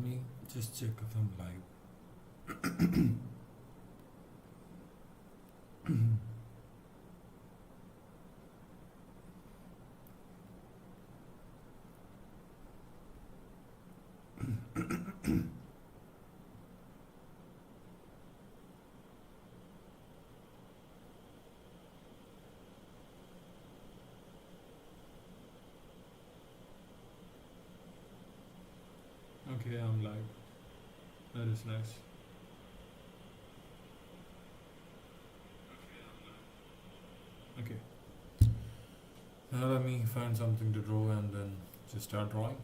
me just check if I'm live. Okay, I'm live. That is nice. Okay. Now let me find something to draw and then just start drawing.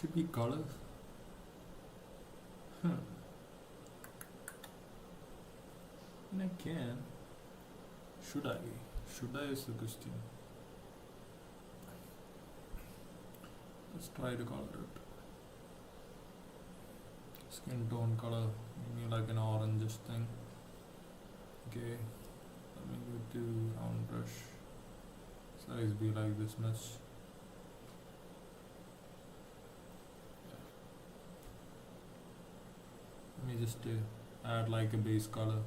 Should be color. And I can. Should I? Should I is the question. Let's try to color it. Skin tone color, maybe like an orange thing. Okay, let me go to round brush. Size be like this much. Yeah. Let me just add like a base color.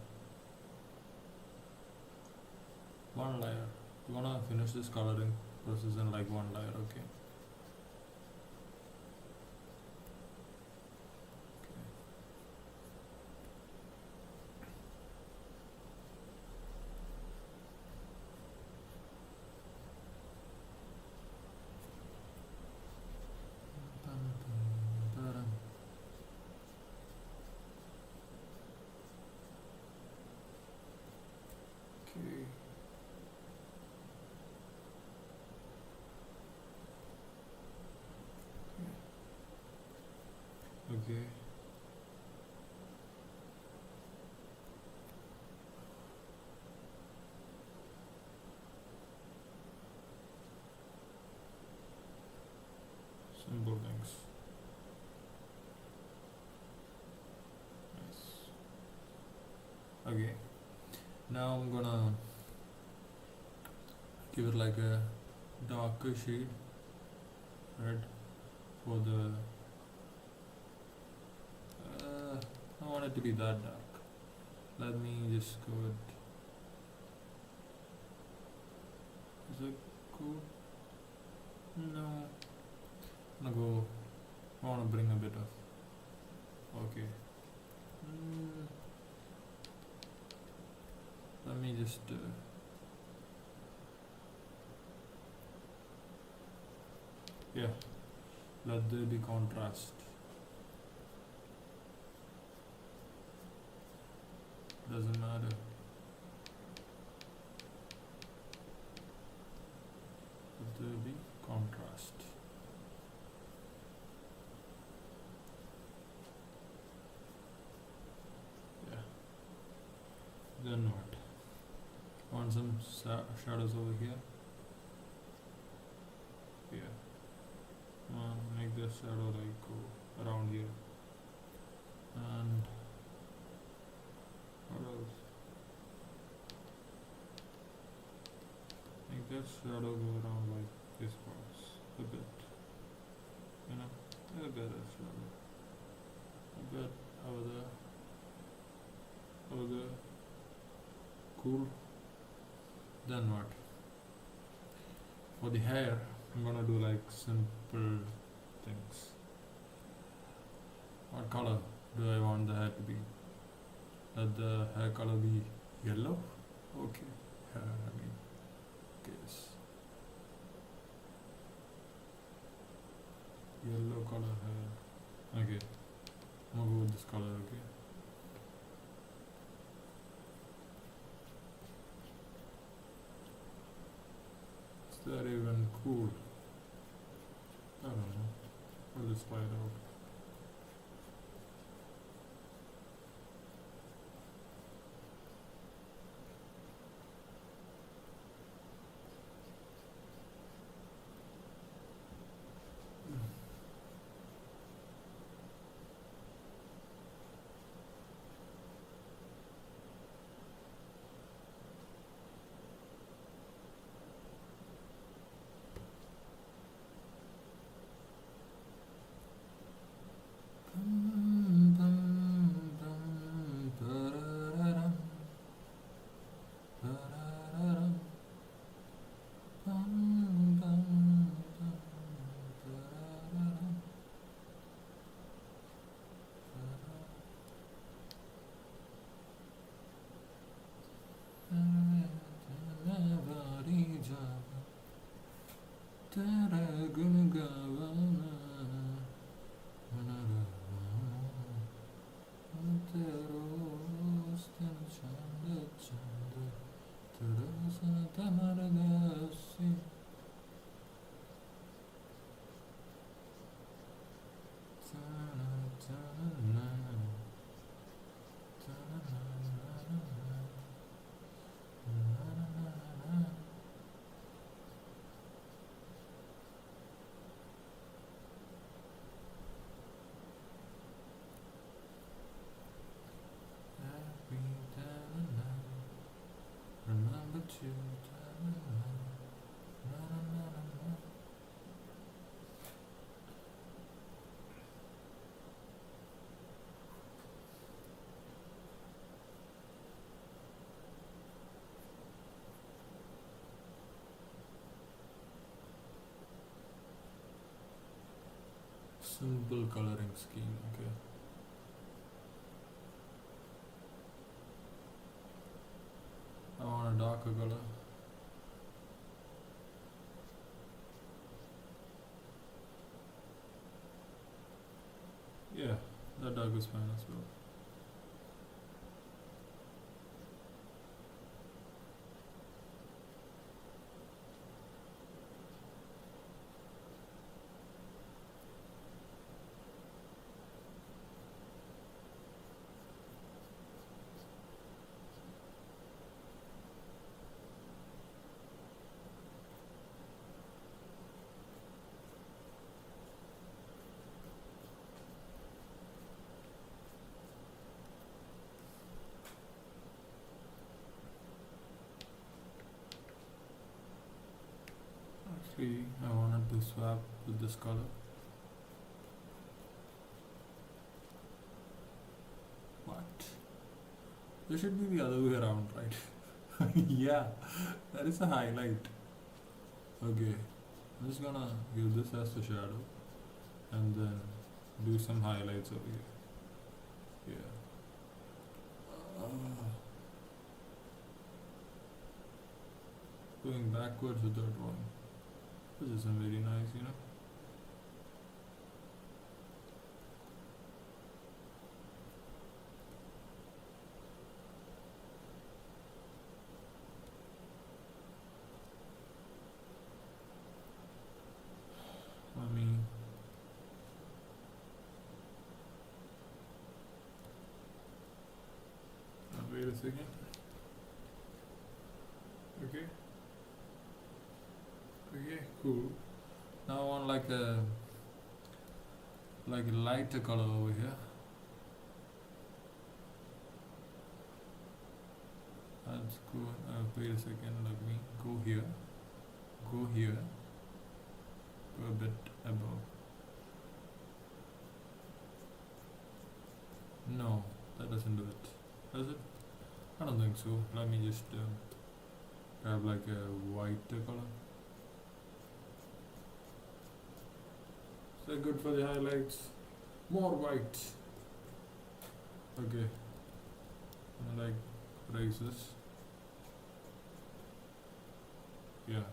One layer. You wanna finish this coloring process in like one layer, okay? Okay. Okay. Simple things. Nice. Okay. Now I'm gonna give it like a darker shade, red, for the. I want it to be that dark. Let me just go with. Is it cool? No. I'm gonna go. I wanna bring a bit of. Okay. Let me just. Yeah. Let there be contrast. Doesn't matter. Let there be contrast. Yeah. Then what? Want some shadows over here? Yeah. Make this shadow like go around here. And what else? Make that shadow go around like this parts a bit. You know, a bit of shadow. A bit over there. Over there. Cool. Then what? For the hair, I'm gonna do like simple things. What color do I want the hair to be? Let the hair color be yellow? Okay. Guess. Yellow color hair. Okay. I'm gonna go with this color, okay? Is that even cool? I don't know. I'll just try it out. Simple coloring scheme. Okay. I want a darker color. Yeah, that dark is fine as well. Actually, I wanted to swap with this color. What? It should be the other way around, right? Yeah, that is a highlight. Okay, I'm just gonna give this as the shadow and then do some highlights over here. Yeah. Going backwards with the drawing. This isn't very nice, you know. I mean, wait a second. Okay. Okay, cool. Now I want like a lighter color over here. Let's go. Wait a second. Let me go here. Go here. Go a bit above. No, that doesn't do it. Does it? I don't think so. Let me just have like a white color. Is that good for the highlights? More white. Okay. And like raise this. Yeah.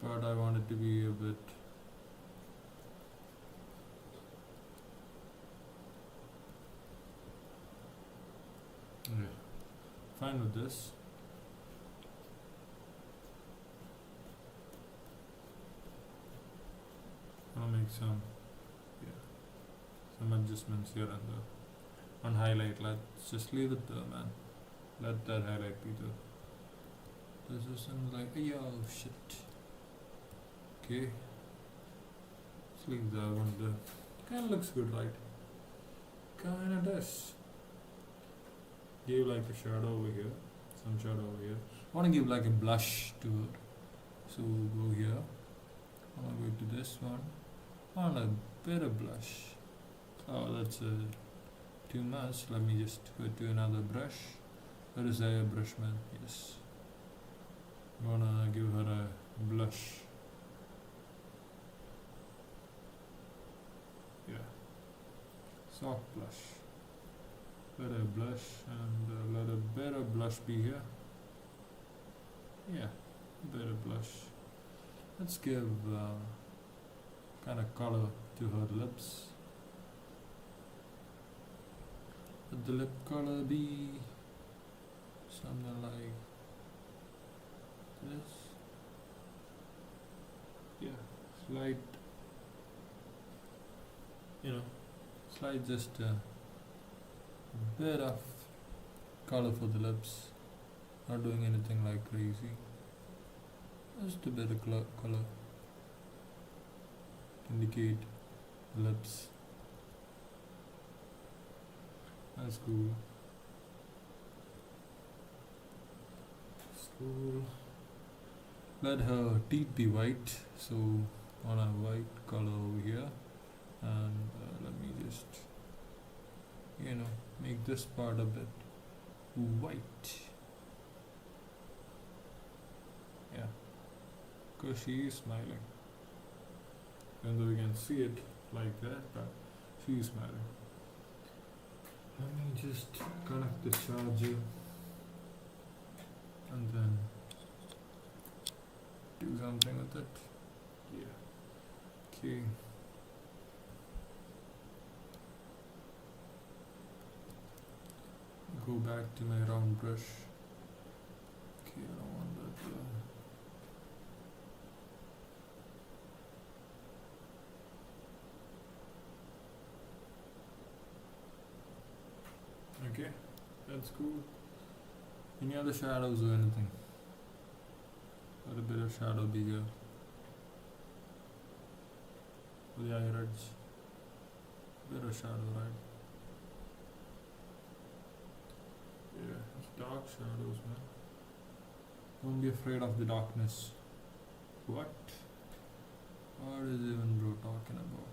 But I want it to be a bit. Okay. Fine with this. I'll make some adjustments here and there. On highlight, let's just leave it there, man. Let that highlight be there. This isn't like, oh shit. Okay. Let's leave that one there. Kinda looks good, right? Kinda does. Give like a shadow over here. Some shadow over here. I wanna give like a blush to it. So go here. I wanna go to this one. I want a bit of blush. Oh, that's too much. Let me just go to another brush. Where is the brush, man? Yes. I'm gonna give her a blush. Yeah. Soft blush. Let a blush and let a bit of blush be here. Yeah, a bit of blush. Let's give kind of color to her lips. Let the lip color be something like this. Yeah, slight, slight just a bit of color for the lips. Not doing anything like crazy. Just a bit of color. Indicate lips. That's cool. That's cool. Let her teeth be white, so on a white color over here, and let me just make this part a bit white. Yeah, because she is smiling. Even though we can see it like that, but she's smiling. Let me just connect the charger and then do something with it. Yeah. Okay. Go back to my round brush. Okay, I don't want that. Okay, that's cool. Any other shadows or anything? Let a bit of shadow be here. With the eye edge. Bit of shadow, right? Yeah, it's dark shadows, man. Don't be afraid of the darkness. What? What is even bro talking about?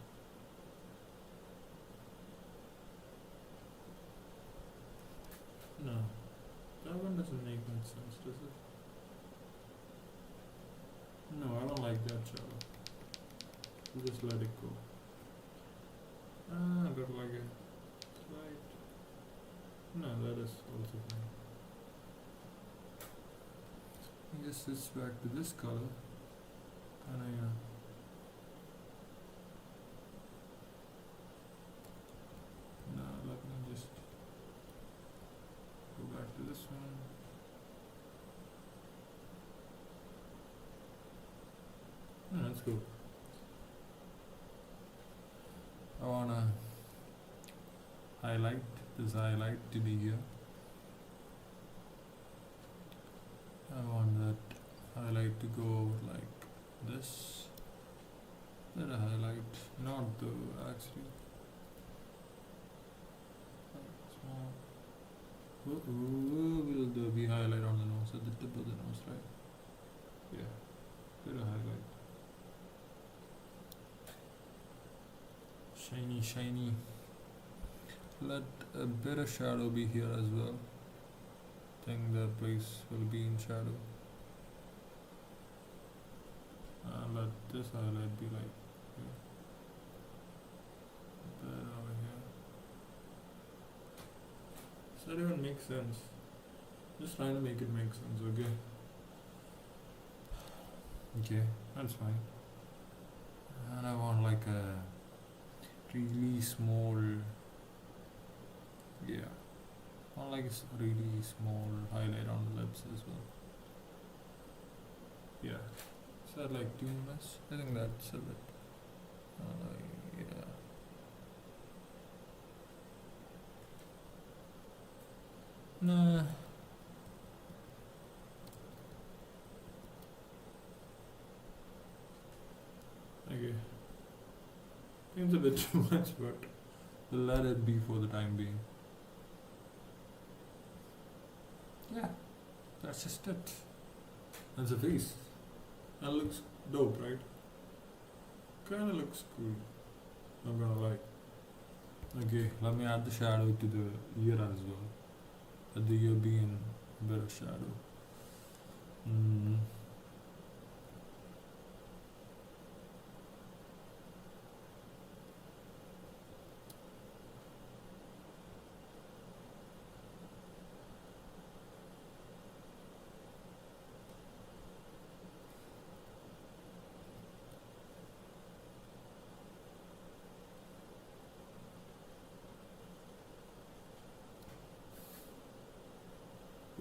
No. That one doesn't make much sense, does it? No, I don't like that shadow. Just let it go. I don't like it. Right. No, that is also fine. I guess it's back to this color. And I no, let me just go back to this one. No, that's cool. I wanna highlight this highlight to be here. I want that highlight to go over like this. That a highlight, not the actually. Small. Will there be highlight on the nose at the tip of the nose, right? Yeah, bit of highlight. Shiny, shiny. Let a bit of shadow be here as well. Think the place will be in shadow. Let this highlight be like here. That over here. Does that even make sense? Just trying to make it make sense, okay? Okay, that's fine. And I want like a really small, yeah, I want like a really small highlight on the lips as well. Yeah, is that like too much? I think that's a bit, yeah. Nah. Okay. Seems a bit too much, but we'll let it be for the time being. Yeah, that's just it. That's a face. That looks dope, right? Kinda looks cool. I'm gonna lie. Okay, let me add the shadow to the ear as well. Let the ear be in a bit of shadow.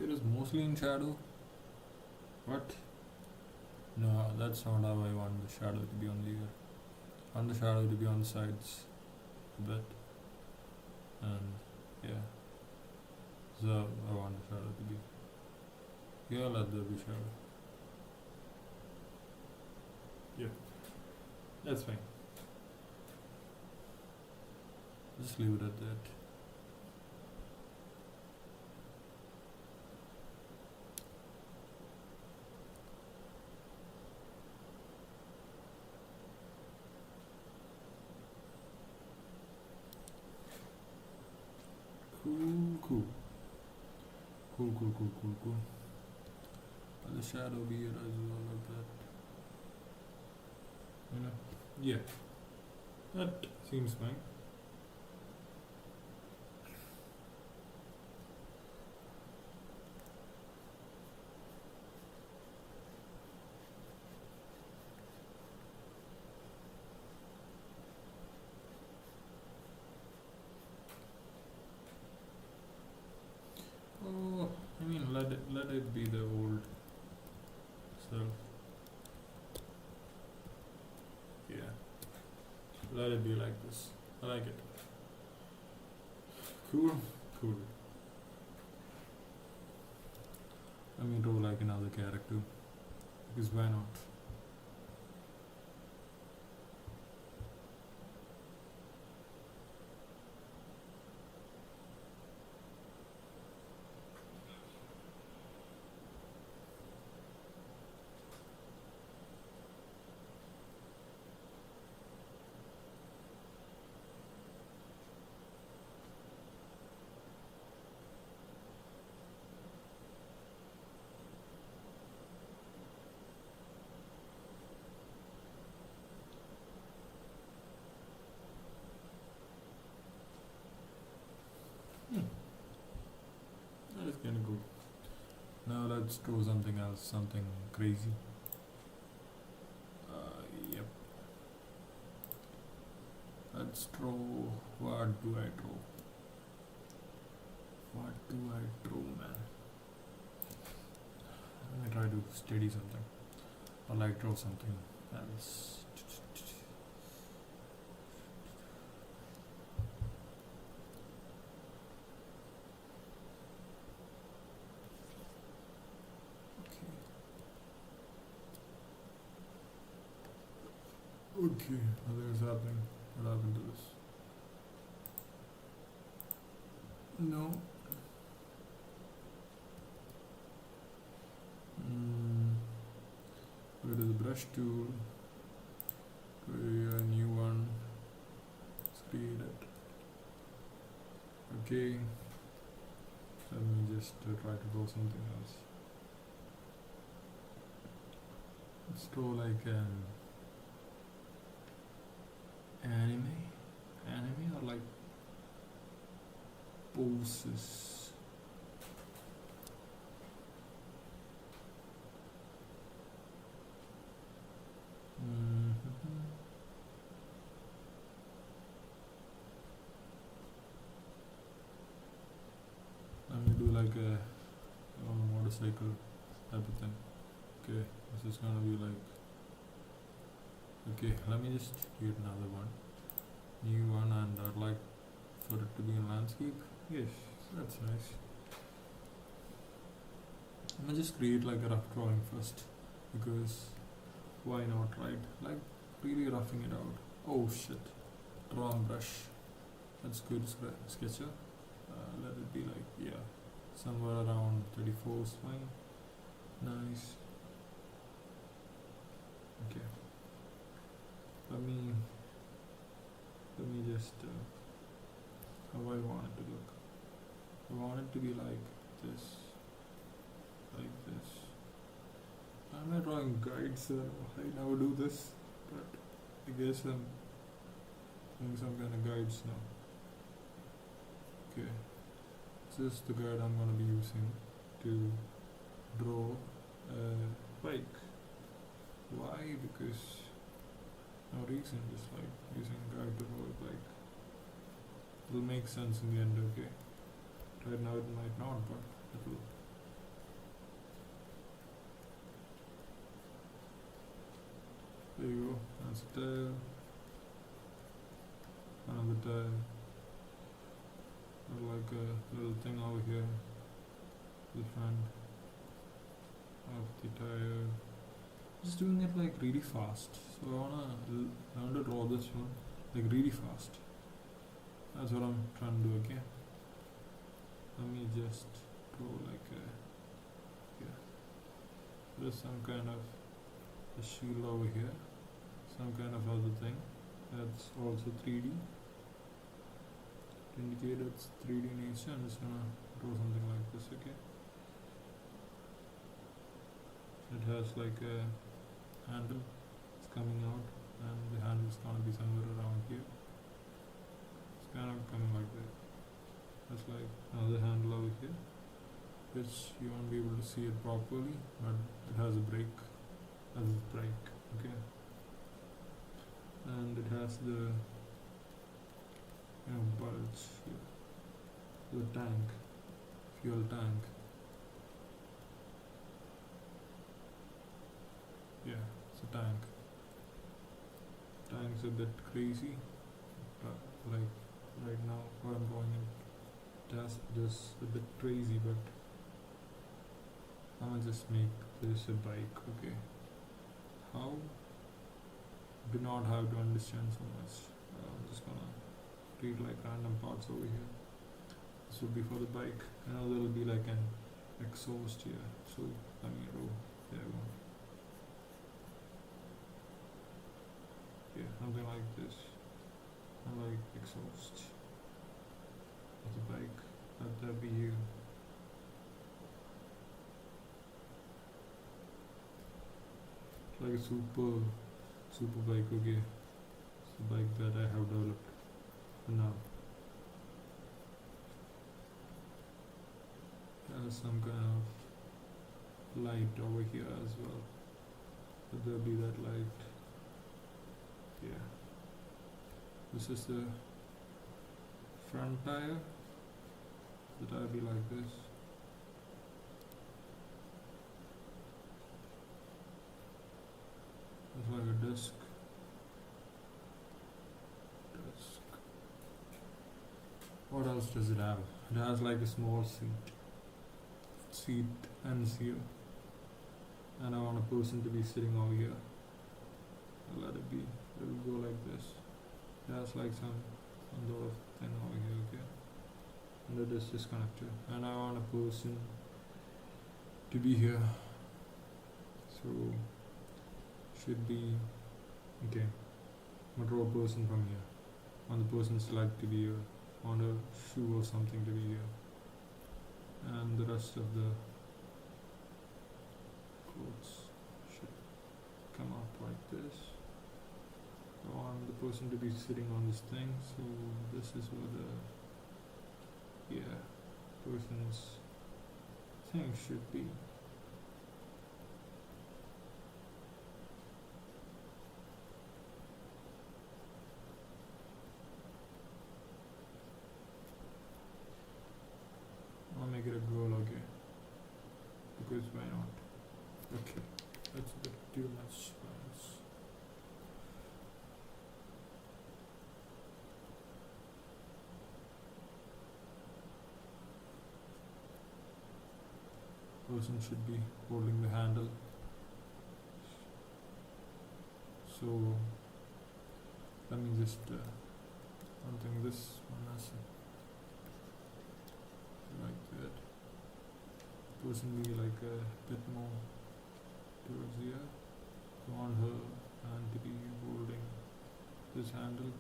It is mostly in shadow. What? No, that's not how I want the shadow to be on the ear. I want the shadow to be on the sides a bit. And yeah. So I want the shadow to be. Yeah, let there be shadow. Yeah. That's fine. Just leave it at that. Cool. Let the shadow be here as well like that. You know? Yeah. That seems fine. Oh, I mean, let it be the old self. Yeah, let it be like this. I like it. Cool, cool. Let me draw like another character because why not? Hmm. That is kind of good. Now let's draw something else, something crazy. Yep. Let's draw. What do I draw? What do I draw, man? Let me try to steady something, or like draw something else. Okay, nothing is happening. What happened to this? No. Go to the brush tool. Create a new one. Let's create it. Okay. Let me just try to draw something else. Let's draw like an anime or like poses. Let me do like a motorcycle type of thing. Okay, this is gonna be like. Okay, let me just create another one, new one, and I'd like for it to be in landscape. Yes, that's nice. I'm gonna just create like a rough drawing first, because why not, right? Like really roughing it out. Oh shit, wrong brush. That's good, sketcher. Let it be like, yeah, somewhere around 34 is fine. Nice. Okay. Let me just how I want it to look. I want it to be like this, like this. I'm not drawing guides. I never do this, but I guess I'm doing some kind of guides now. Okay, this is the guide I'm gonna be using to draw a bike. Why? Because no reason, just like using a guide to draw a bike. It'll make sense in the end, okay? Right now it might not, but it will. There you go, that's a tail. Another tail. Like a little thing over here. The front of the tire. Just doing it like really fast. So I want to draw this one like really fast. That's what I'm trying to do, okay? Let me just draw like a, yeah. There's some kind of a shield over here. Some kind of other thing. That's also 3D. To indicate it's 3D nature, I'm just gonna draw something like this, okay? It has like a handle, it's coming out, and the handle is gonna be somewhere around here. It's kind of coming like that. That's like another handle over here, which you won't be able to see it properly, but it has a brake, okay, and it has the bulge here, the tank, fuel tank. Yeah, it's a tank. Tank's a bit crazy, but like right now what I'm going in test just a bit crazy, but I'm gonna just make this a bike, okay? How? Do not have to understand so much. I'm just gonna read like random parts over here. This will be for the bike. I know there will be like an exhaust here, so let me roll. There we go. Yeah, something like this. I like exhaust. It's a bike. Let that be you. It's like a super bike, okay? It's a bike that I have developed for now. There's some kind of light over here as well. Let there be that light. Yeah. This is the front tire. The tire be like this. It's like a disc. What else does it have? It has like a small seat ends here, and I want a person to be sitting over here. I'll let it be. It will go like this. It has like some sort of thing over here, okay? And it is disconnected. And I want a person to be here. So should be okay. I'm gonna draw a person from here. I want the person's leg to be here. I want a shoe or something to be here. And the rest of the clothes should come up like this. I want the person to be sitting on this thing, so this is where the person's thing should be. I'll make it a girl, okay? Because why not? Okay, that's a bit too much space. Person should be holding the handle. So let me just I think this one has like that. Person be like a bit more towards here. I want her hand to be holding this handle,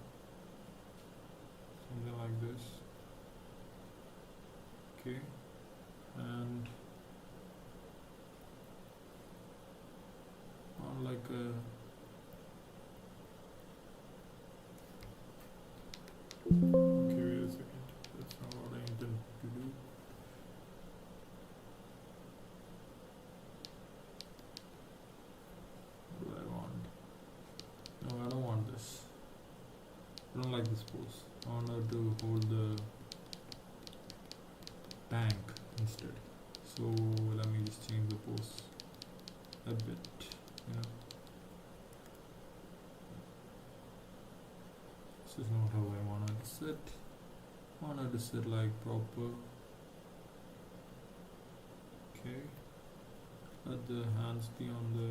something like this. Okay, and on like a okay, wait a second. That's not what I intend to do. What do I want? No, I don't want this. I don't like this pose. I want her to hold the tank instead. So let me just change the pose a bit, This is not how I want her to sit. I want her to sit like proper. Okay. Let the hands be on the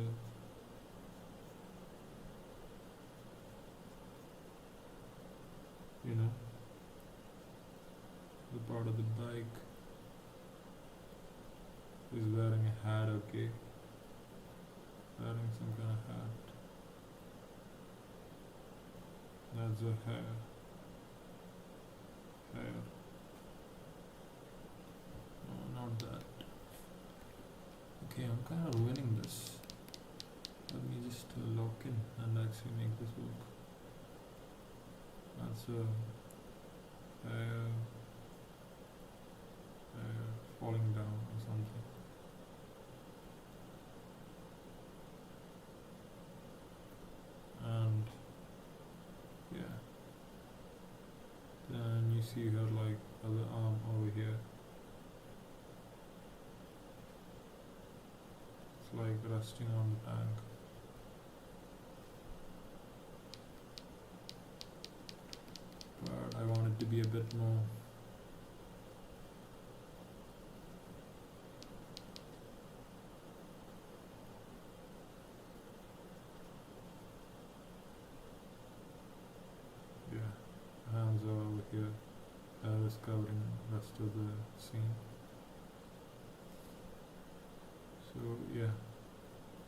the part of the bike. Is wearing a hat, okay? Wearing some kind of hat. That's a hair. No, not that. Okay, I'm kind of ruining this. Let me just lock in and actually make this work. the hair, hair falling down or something. And yeah, then you see her like other arm over here. It's like resting on the tank. But I want it to be a bit more. Yeah, hands are over here. Hair is covering rest of the scene. So yeah,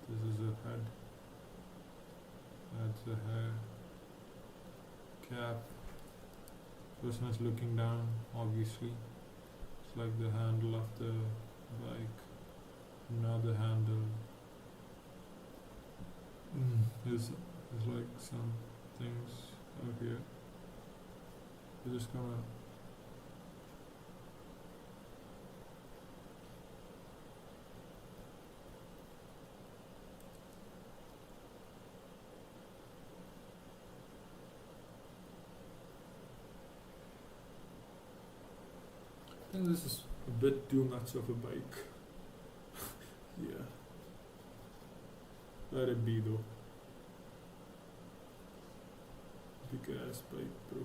this is a head. That's a hair. Cap. Person is looking down, obviously. It's like the handle of the bike. Another handle. There's like some things out here. We're just gonna I think this is a bit too much of a bike. Yeah. Let it be though. Big ass bike, bro.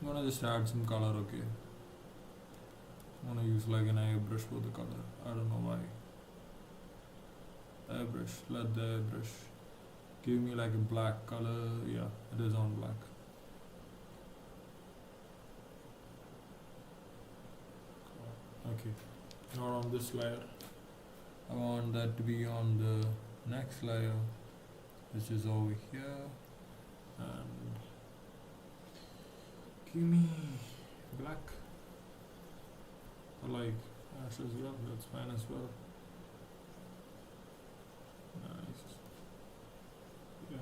I'm gonna just add some color, okay? I'm gonna use like an airbrush for the color. I don't know why. Airbrush, let the airbrush give me like a black color. Yeah, it is on black. Okay, not on this layer. I want that to be on the next layer, which is over here. And give me black. I like ash as well, that's fine as well. Nice. Yeah.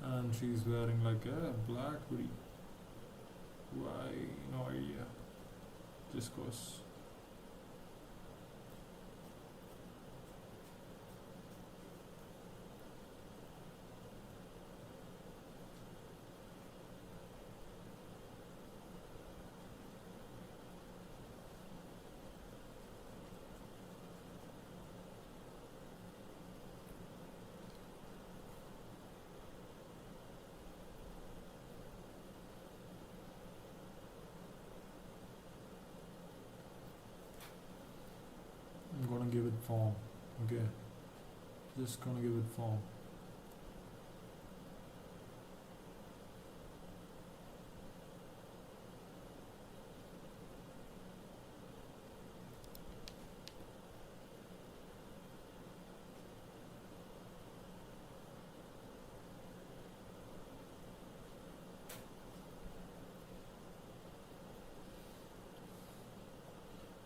And she's wearing like a black hoodie. Why? No idea. Just cause. I'm gonna give it form. Okay. Just gonna give it form.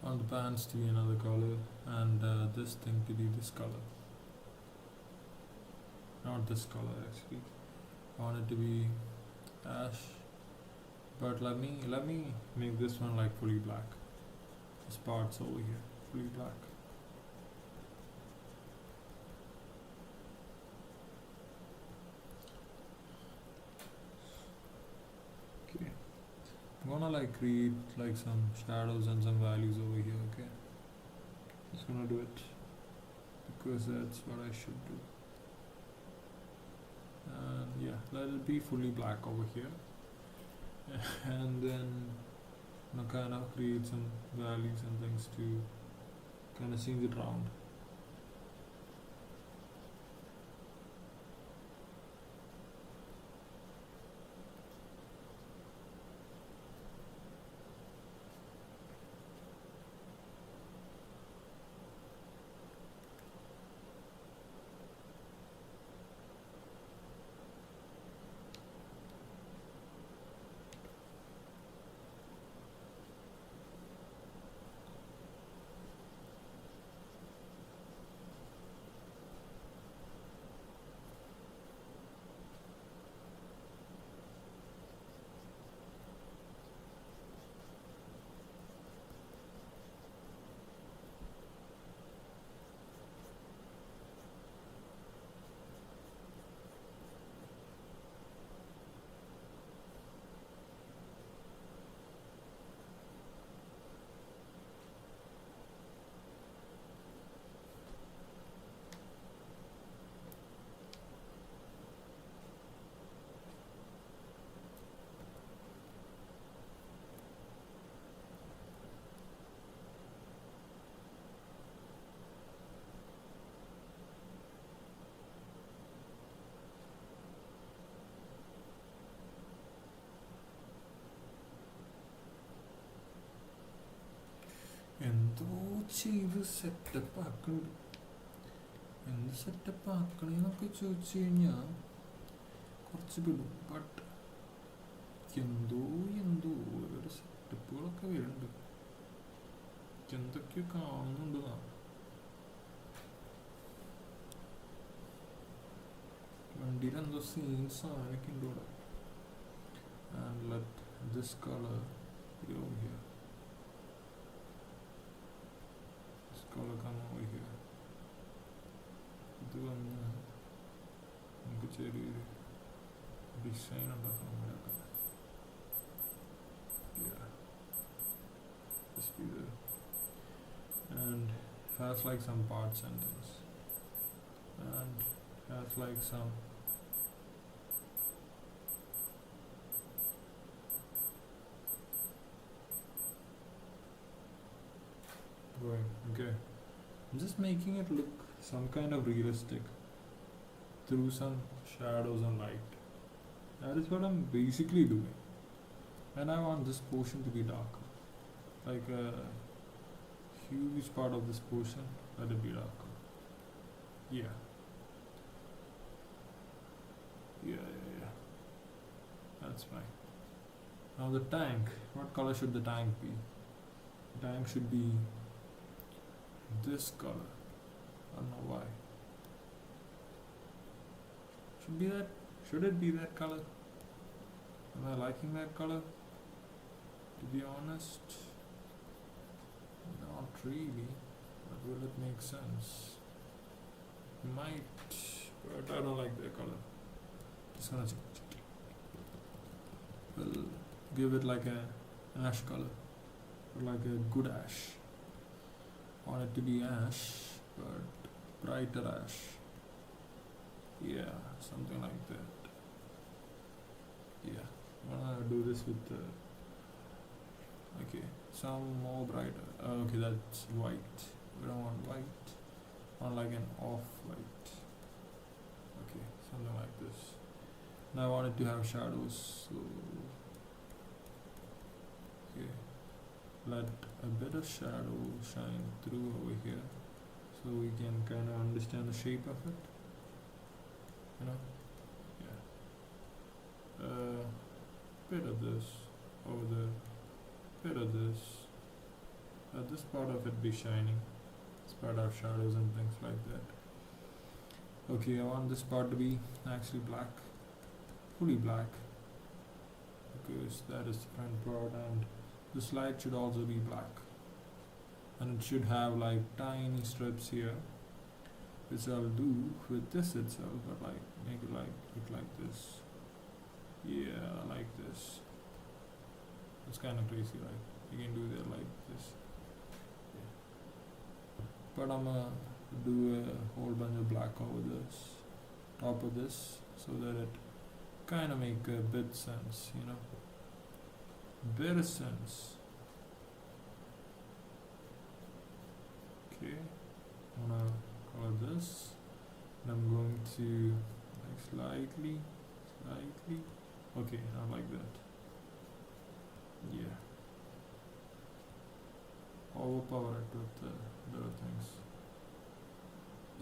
I want the pants to be another color and this thing to be this color. Not this color actually. I want it to be ash. But let me make this one like fully black. This part's over here, fully black. Okay. I'm gonna like create like some shadows and some values over here, okay? Just gonna do it because that's what I should do. And yeah, let it be fully black over here. And then I'm gonna kind of create some values and things to kind of change it around. കുറച്ച് ഇത് setup ആക്കുന്നുണ്ട്. എന്ത് setup ആക്കണേന്നൊക്കെ ചോദിച്ചു കഴിഞ്ഞാൽ കുറച്ച് വിടും. But എന്തോ ഓരോരോ സെറ്റപ്പുകളൊക്കെ വരുന്നുണ്ട്. എന്തൊക്കെയോ കാണുന്നുണ്ട്. വണ്ടിയിൽ എന്തോ സീൻസ് അങ്ങനെയൊക്കെ ഉണ്ട് ഇവിടെ. And let this color go over here. This color come over here. ഇത് വന്ന് നമുക്ക് ചെറിയൊരു ഡിസൈൻ ഉണ്ടാക്കണം. Just be there. And has like some parts and things. And has like some going. Okay, I'm just making it look some kind of realistic through some shadows and light. That is what I'm basically doing. And I want this portion to be darker, like a huge part of this portion, let it be darker. Yeah. That's fine. Now the tank, what color should the tank be? The tank should be this color. I don't know why. Should it be that color? Am I liking that color? To be honest, not really. But will it make sense? Might, but I don't like that color. Just gonna change it. We'll give it like an ash color, or like a good ash. Want it to be ash, but brighter ash. Yeah, something like that. Yeah, I'm gonna do this with okay, some more brighter. Okay, that's white. We don't want white. Want like an off-white. Okay, something like this. Now I want it to have shadows, so okay, let a bit of shadow shine through over here, so we can kind of understand the shape of it. You know, yeah. Bit of this over there. Bit of this. Let this part of it be shining. This part have shadows and things like that. Okay, I want this part to be actually black, fully black, because that is the front part, and this light should also be black, and it should have like tiny strips here, which I'll do with this itself, but like make it like look like this. Yeah, like this. It's kind of crazy, right? You can do that like this. Yeah. But I'm gonna do a whole bunch of black over this, top of this, so that it kind of make a bit sense, you know, bit of sense. Okay, I'm gonna color this, and I'm going to like slightly, okay, not like that. Yeah, overpower it with the other things.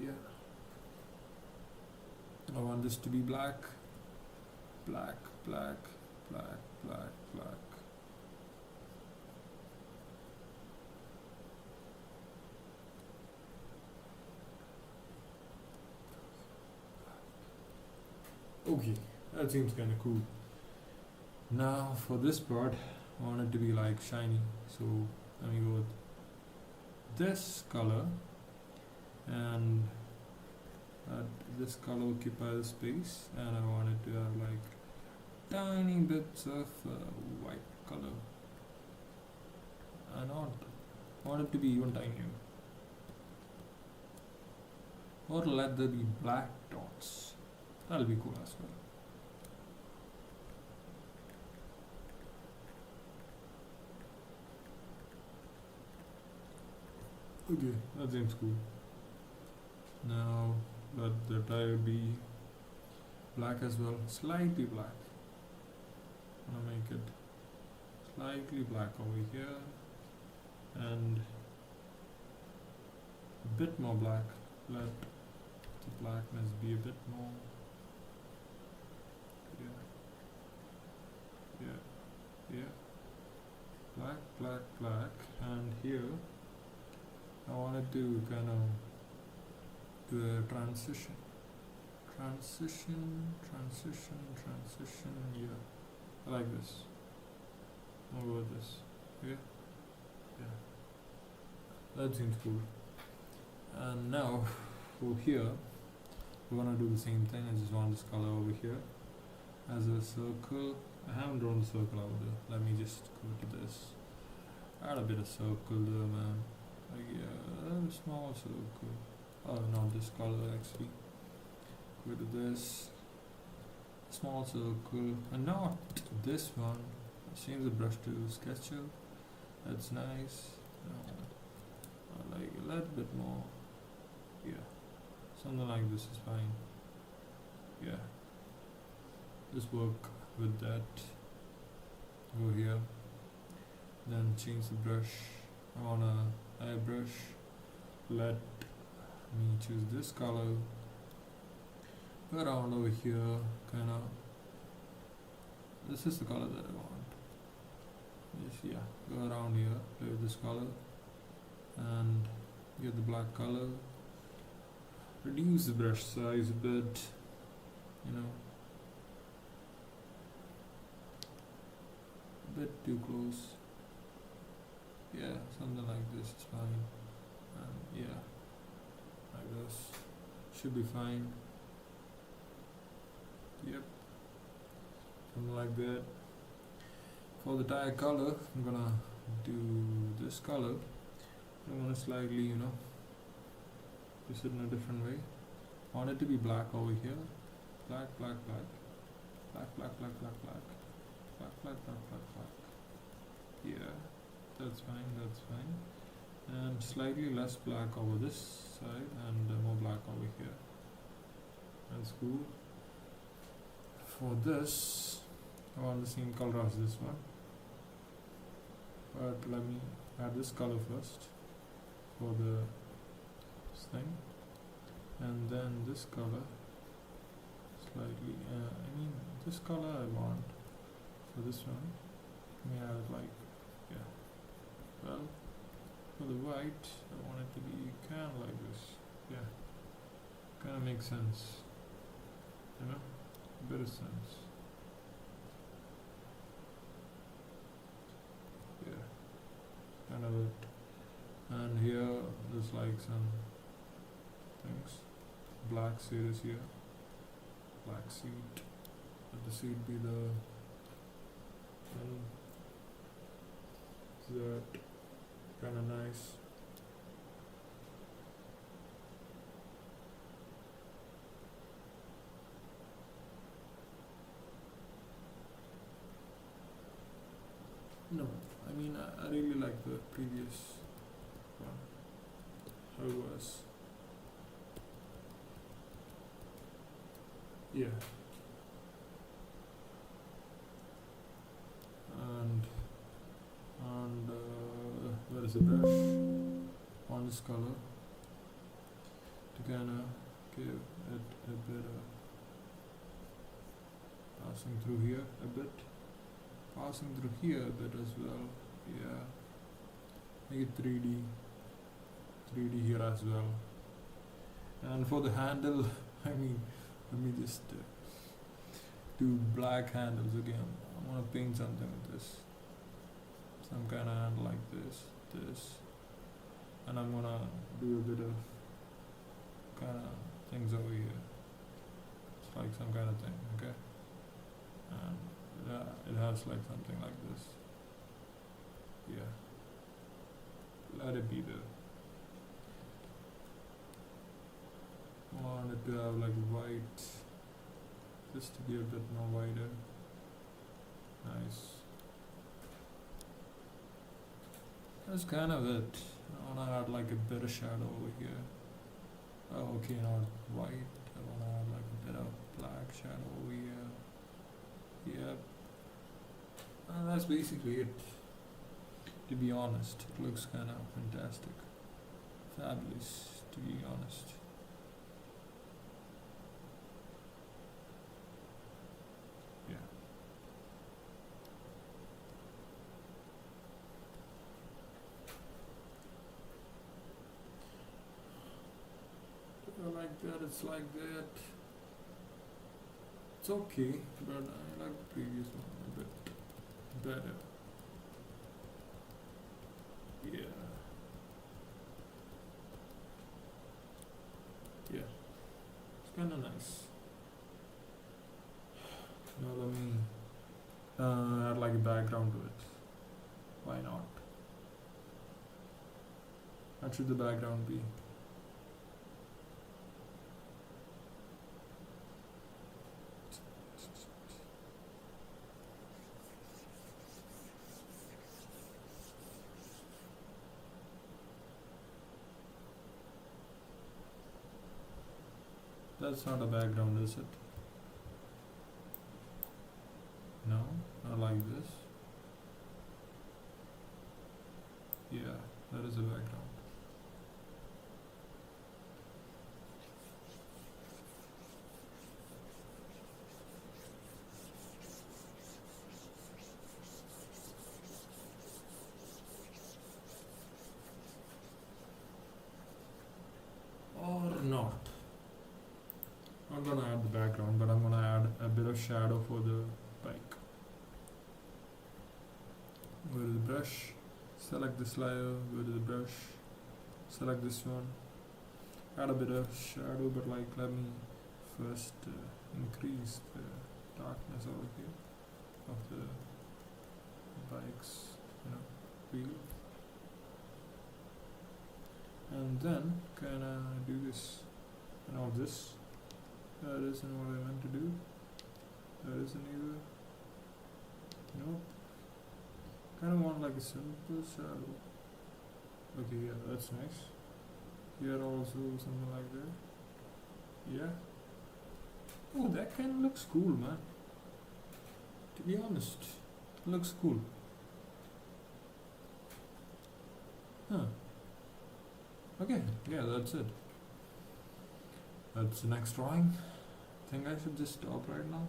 Yeah, I want this to be black, black, black, black, black, black. Okay, that seems kind of cool. Now for this part, I want it to be like shiny, so let me go with this color, and this color occupy the space, and I want it to have like tiny bits of white color. I want it to be even tinier, or let there be black dots. That'll be cool as well. Okay, that seems cool. Now let the tire be black as well, slightly black. I'm gonna make it slightly black over here, and bit more black. Let the blackness be a bit more. Yeah. Black. And here I wanted to kind of do a transition. Yeah. I like this. I'll go with this. Okay? Yeah. That seems cool. And now, over here, we're gonna do the same thing. I just want this color over here as a circle. I haven't drawn the circle over there. Let me just go to this. Add a bit of circle there, man. Like, yeah, a small circle. Oh, not this color actually. Go to this. Small circle. And not this one. Change the brush to sketcher. That's nice. No. I like a little bit more. Yeah. Something like this is fine. Yeah. Just work with that. Go here. Then change the brush. I want a airbrush. Let me choose this color. Go around over here. Kinda. This is the color that I want. Just, yeah. Go around here. Play with this color. And get the black color. Reduce the brush size a bit. You know. A bit too close. Yeah, something like this is fine. And yeah, like this should be fine. Yep, something like that. For the tire color, I'm gonna do this color. I'm gonna slightly, twist it in a different way. I want it to be black over here. Black. Yeah, that's fine. And slightly less black over this side and more black over here. That's cool. For this, I want the same color as this one. But let me add this color first for this thing. And then this color slightly, this color I want for this one. Let me add it like, yeah. Well, for the white, I want it to be kind of like this. Yeah, kind of makes sense. A bit of sense. Yeah, kind of it. And here, there's like some things. Black seed is here. Black seed. Let the seed be the that kind of nice. No, I really like the previous one. How it was. Yeah. And where is the brush? On this color to kinda give it a bit of passing through here a bit. Passing through here a bit as well. Yeah. Make it 3D here as well. And for the handle, let me just do black handles again. I want to paint something with this. Some kind of handle like this. And I'm gonna do a bit of kind of things over here. It's like some kind of thing, okay? And it has like something like this. Yeah. Let it be there. I want it to have like white, just to be a bit more wider. Nice. That's kind of it. I want to add like a bit of shadow over here. Oh, okay, not white. I want to add like a bit of black shadow over here. Yep. And that's basically it. To be honest, it looks kind of fantastic. Fabulous. to be honest. Yeah. Like that, it's like that. It's okay, but I like the previous one a bit better. Yeah. Yeah. It's kinda nice. Now let me add like a background to it. Why not? What should the background be? That's not a background, is it? No? Not like this? Yeah, that is a background. Or not. I'm gonna add the background, but I'm gonna add a bit of shadow for the bike. Go to the brush, select this layer, go to the brush, select this one, add a bit of shadow, but like let me first increase the darkness over here of the bike's wheel, and then can I do this and all this. That isn't what I meant to do. That isn't either. Nope. Kind of want like a simple shadow. Okay, yeah, that's nice. Here also something like that. Yeah. Oh, that kind of looks cool, man. To be honest, looks cool. Huh. Okay, yeah, that's it. That's the next drawing. Think I should just stop right now?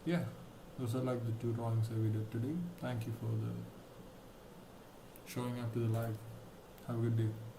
Yeah, those are like the two drawings that we did today. Thank you for the showing up to the live. Have a good day.